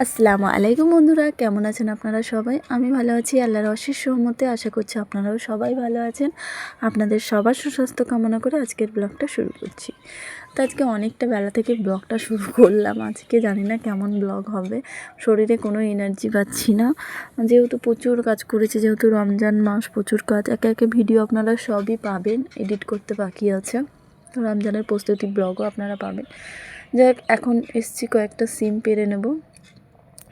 আসসালামু আলাইকুম বন্ধুরা, কেমন আছেন আপনারা সবাই? আমি ভালো আছি, আল্লাহর অশেষ রহমতে। আশা করছি আপনারাও সবাই ভালো আছেন। আপনাদের সবার সুস্বাস্থ্য কামনা করে আজকের ব্লগটা শুরু করছি। তো আজকে অনেকটা বেলা থেকে ব্লগটা শুরু করলাম। আজকে জানি না কেমন ব্লগ হবে, শরীরে কোনো এনার্জি পাচ্ছি না। যেহেতু প্রচুর কাজ করেছি, যেহেতু রমজান মাস, প্রচুর কাজ। একে একে ভিডিও আপনারা সবই পাবেন, এডিট করতে বাকি আছে। তো রমজানের প্রস্তুতি ব্লগও আপনারা পাবেন। যাই হোক, এখন এসছি কয়েকটা সিম পেরে নেব।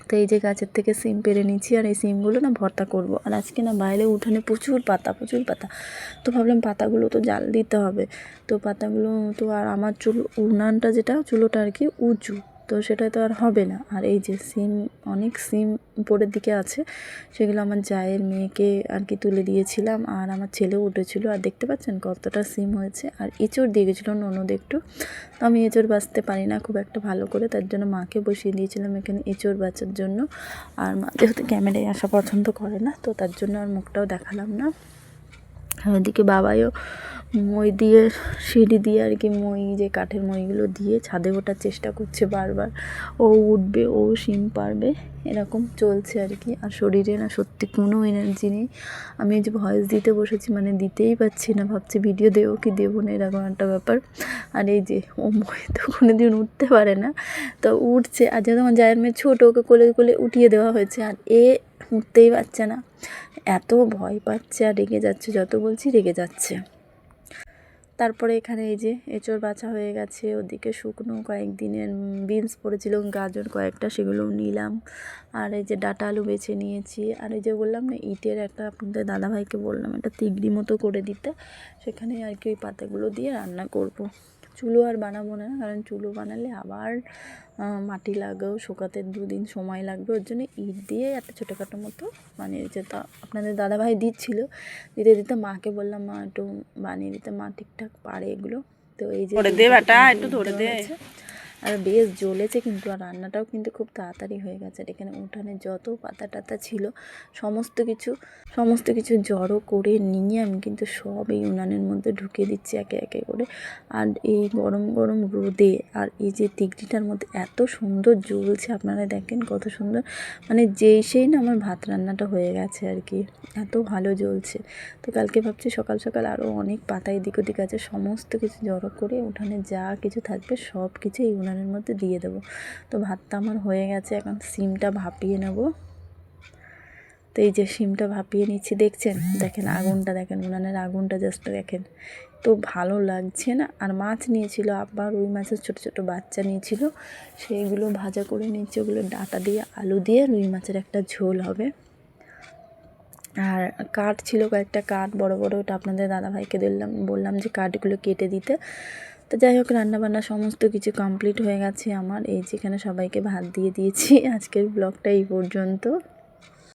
তো এই যে গাছের থেকে সিম পেরে নিচ্ছি, আর এই সিমগুলো না ভর্তা করব। আর আজকে না বাইরে উঠানে প্রচুর পাতা। তো ভাবলাম পাতাগুলো তো জাল দিতে হবে। তো পাতাগুলো তো, আর আমার উনানটা যেটা চুলোটা আর কি উঁচু, তো সেটা তো আর হবে না। আর এই যে সিম, অনেক সিম উপরের দিকে আছে, সেগুলো আমার জায়ের মেয়েকে আর কি তুলে দিয়েছিলাম। আর আমার ছেলেও উঠেছিল, আর দেখতে পাচ্ছেন কতটা সিম হয়েছে। আর এঁচড় দিয়ে গেছিলো ননদ একটু। তো আমি এঁচড় বাছতে পারি না খুব একটা ভালো করে, তার জন্য মাকে বসিয়ে দিয়েছিলাম এখানে এঁচড় বাছার জন্য। আর মা যেহেতু ক্যামেরায় আসা পছন্দ করে না, তো তার জন্য আর মুখটাও দেখালাম না। আর ওইদিকে বাবাইও মই দিয়ে, সিঁড়ি দিয়ে আর কি, মই যে কাঠের মইগুলো দিয়ে ছাদে ওঠার চেষ্টা করছে বারবার। ও উঠবে, ও সিম পারবে, এরকম চলছে আর কি। আর শরীরে না সত্যি কোনো এনার্জি নেই। আমি এই যে ভয়েস দিতে বসেছি, মানে দিতেই পারছি না, ভাবছি ভিডিও দেবো কি দেবো না, এরকম একটা ব্যাপার। আর এই যে ও মই তো কোনো দিন উঠতে পারে না, তো উঠছে। আর যেহেতু আমার জায়ের মেয়ে ছোটো, ওকে কোলে কোলে উঠিয়ে দেওয়া হয়েছে, আর এ উঠতেই পারছে না। এত ভয় পাচ্ছে আর রেগে যাচ্ছে, যত বলছি রেগে যাচ্ছে। তারপরে এখানে এই যে এঁচড় বাছা হয়ে গেছে। ওদিকে শুকনো কয়েকদিনের বিনস পড়েছিল, গাজর কয়েকটা, সেগুলোও নিলাম। আর এই যে ডাঁটা আলু বেছে নিয়েছি। আর এই যে বললাম না, ইটের একটা, আপনাদের দাদাভাইকে বললাম একটা তিগড়ি মতো করে দিতে, সেখানে আর কি ওই পাতাগুলো দিয়ে রান্না করব। চুলো আর বানাবো না, কারণ চুলো বানালে আবার মাটি লাগেও, শুকাতে 2 দিন সময় লাগবে। ওর জন্য ইট দিয়ে একটা ছোটোখাটো মতো বানিয়েছে। তা আপনাদের দাদাভাই দিচ্ছিল, দিতে দিতে মাকে বললাম মা একটু বানিয়ে দিতে, মা ঠিকঠাক পারে এগুলো। তো এই যে একটু ধরে দে। আর বেশ জ্বলেছে কিন্তু, আর রান্নাটাও কিন্তু খুব তাড়াতাড়ি হয়ে গেছে। আর এখানে উঠানে যত পাতা টাতা ছিল সমস্ত কিছু জড়ো করে নিয়ে আমি কিন্তু সব এই উনানের মধ্যে ঢুকিয়ে দিচ্ছি একে একে করে। আর এই গরম গরম রোদে আর এই যে তিগড়িটার মধ্যে এত সুন্দর জ্বলছে, আপনারা দেখেন কত সুন্দর, মানে সেই না আমার ভাত রান্নাটা হয়ে গেছে আর কি, এত ভালো জ্বলছে। তো কালকে ভাবছি সকাল সকাল আরও অনেক পাতা এদিক ওদিক আছে, সমস্ত কিছু জড়ো করে উঠানে যা কিছু থাকবে সব কিছু এই উনানের মধ্যে দিয়ে দেবো। তো ভাতটা আমার হয়ে গেছে, এখন সিমটা ভাপিয়ে নেব। তো এই যে সিমটা ভাপিয়ে নিচ্ছি, দেখেন আগুনটা, দেখেন উনানের আগুনটা জাস্ট দেখেন, তো ভালো লাগছে না। আর মাছ নিয়েছিল, আবার রুই মাছের ছোটো ছোটো বাচ্চা নিয়েছিল, সেইগুলো ভাজা করে নিচ্ছে। ওগুলো ডাঁটা দিয়ে আলু দিয়ে রুই মাছের একটা ঝোল হবে। আর কাঠ ছিল কয়েকটা, কাঠ বড় বড়, ওটা আপনাদের দাদাভাইকে বললাম যে কাঠগুলো কেটে দিতে। তো যাই হোক, রান্নাবান্না সমস্ত কিছু কমপ্লিট হয়ে গেছে আমার। এই যেখানে সবাইকে ভাত দিয়ে দিয়েছি। আজকের ব্লগটা এই পর্যন্ত।